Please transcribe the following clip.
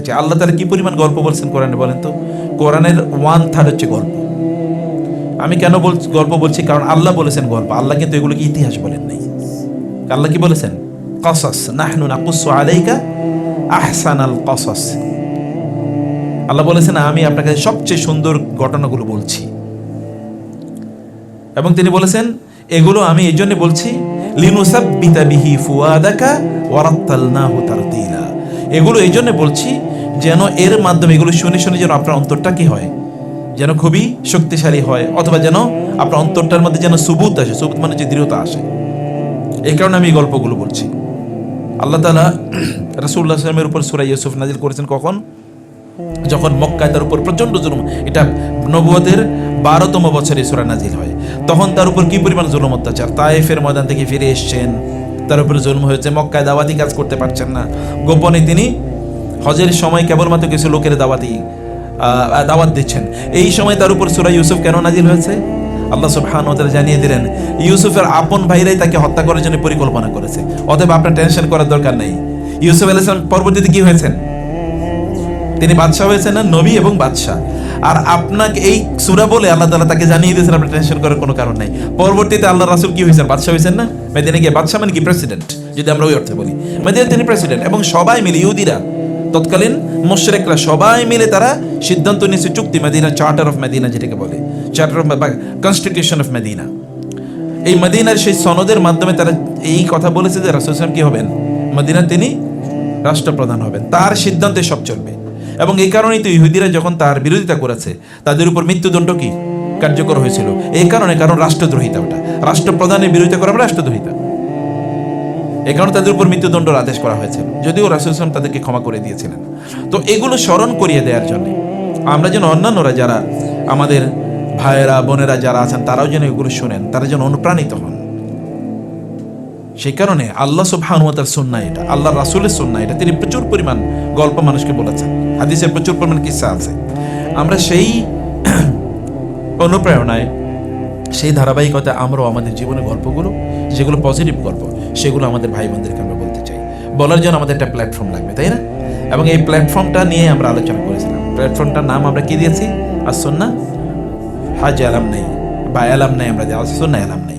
চাই। আল্লাহ তাআলা কি পরিমাণ গল্প বলছেন কোরআনে বলেন তো? কোরআনের 1/3 হচ্ছে গল্প। আমি কেন গল্প বলছি? কারণ আল্লাহ বলেছেন গল্প। আল্লাহ কিন্তু এগুলোকে ইতিহাস বলেন নাই। আল্লাহ কি বলেছেন? কসস, নাহনু নাকুসসু আলাইকা আহসানাল কসস। আল্লাহ বলেছেন আমি আপনাকে সবচেয়ে সুন্দর ঘটনাগুলো বলছি, এবং তিনি বলেছেন এগুলো আমি এই জন্য বলছি লিনুসাব্বিতা বিহি ফুয়াদাকা ওয়ারাত্তালনাহু তারতিলা। এগুলো এই জন্য বলছি যেন এর মাধ্যমে এগুলো শুনে শুনে যেন আপনার অন্তরটা কি হয়, যেন খুবই শক্তিশালী হয়, অথবা যেন আপনার অন্তরটার মধ্যে যেন সুবুত আসে। সুবুত মানে যে দৃঢ়তা আসে। এই কারণে আমি এই গল্পগুলো বলছি। আল্লাহ তাআলা রাসূলুল্লাহ সাল্লাল্লাহু আলাইহি ওয়াসাল্লামের উপর সূরা ইউসুফ নাজিল করেছেন কখন? যখন মক্কায় তার উপর প্রচন্ড জুলুম, এটা নবুয়তের 12তম বছরে সূরা নাজিল হয়। তখন তার উপর কি পরিমাণ জুলুম অত্যাচার। তায়েফের ময়দান থেকে ফিরে এসেছেন, তার উপরে জুলুম হয়েছে। মক্কায় দাওয়াতি কাজ করতে পারছেন না। গোপনে তিনি হজের সময় কেবলমাত্র কিছু লোকের দাওয়াত দিচ্ছেন। এই সময় তার উপর সূরা ইউসুফ কেন নাজিল হয়েছে? আল্লাহ সুবহানাহু ওয়া তাআলা জানিয়ে দিলেন ইউসুফের আপন ভাইরাই তাকে হত্যা করার জন্য পরিকল্পনা করেছে। অতএব আপনার টেনশন করার দরকার নেই। ইউসুফ আলাইহিস সালাম পরবর্তীতে কি হয়েছেন? তিনি বাদশাহ হয়েছেন না, নবী এবং বাদশাহ। আর আপনাকে এই সূরা বলে আল্লাহ তাআলা তাকে জানিয়ে দিয়েছেন আপনার টেনশন করার কোনো কারণ নাই। পরবর্তীতে আল্লাহ রাসূল কি হয়েছেন? বাদশাহ হয়েছেন না মদিনায় গিয়ে। বাদশাহ মানে কি? প্রেসিডেন্ট, যদি আমরা ওই অর্থে বলি। মদিনায় তিনি প্রেসিডেন্ট, এবং সবাই মিলে ইহুদিরা, তৎকালীন মুশরিকরা সবাই মিলে তারা সিদ্ধান্ত নিয়েছে চুক্তি, মদিনা চার্টার অফ মদিনা যেটাকে বলে, charter of constitution of Medina. এই মদিনার সেই সনদের মাধ্যমে তারা এই কথা বলেছে যে রাসূল সাল্লাল্লাহু আলাইহি ওয়াসাল্লাম কি হবেন? মদিনার তিনি রাষ্ট্রপ্রধান হবেন, তার সিদ্ধান্তে সব চলবে। এবং এই কারণেই তো ইহুদিরা যখন তার বিরোধিতা করেছে তাদের উপর মৃত্যুদণ্ড কি কার্যকর হয়েছিল? এই কারণে, কারণ রাষ্ট্রদ্রোহিতা। ওটা রাষ্ট্রপ্রধানের বিরোধিতা করা রাষ্ট্রদ্রোহিতা। এই কারণে তাদের উপর মৃত্যুদণ্ডের আদেশ করা হয়েছিল, যদিও রাসূল সাল্লাল্লাহু আলাইহি ওয়াসাল্লাম তাদেরকে ক্ষমা করে দিয়েছিলেন। তো এগুলো স্মরণ করিয়ে দেওয়ার জন্য আমরা যেন অন্যান্যরা যারা আমাদের ভাইয়েরা বোনেরা যারা আছেন তারাও যেন এগুলো শোনেন, তারা যেন অনুপ্রাণিত হন। সেই কারণে আল্লাহ সুবহানাহু ওয়া তাআলার সুন্নাহ এটা, আল্লাহ রাসূলের সুন্নাহ এটা। তিনি প্রচুর পরিমাণ গল্প মানুষকে বলেছেন, হাদিসের প্রচুর পরিমাণ কিসসা আছে। আমরা সেই অনুপ্রেরণায়, সেই ধারাবাহিকতায় আমরাও আমাদের জীবনের গল্পগুলো, যেগুলো পজিটিভ গল্প, সেগুলো আমাদের ভাই বোনদেরকে আমরা বলতে চাই। বলার জন্য আমাদের একটা প্ল্যাটফর্ম লাগবে, তাই না? এবং এই প্ল্যাটফর্মটা নিয়ে আমরা আলোচনা করেছিলাম। প্ল্যাটফর্মটার নাম আমরা কি দিয়েছি? আস-সুন্নাহ হাজ আলামনাই, বা আলামনাই আমরা দিই, আস-সুন্নাহ আলামনাই।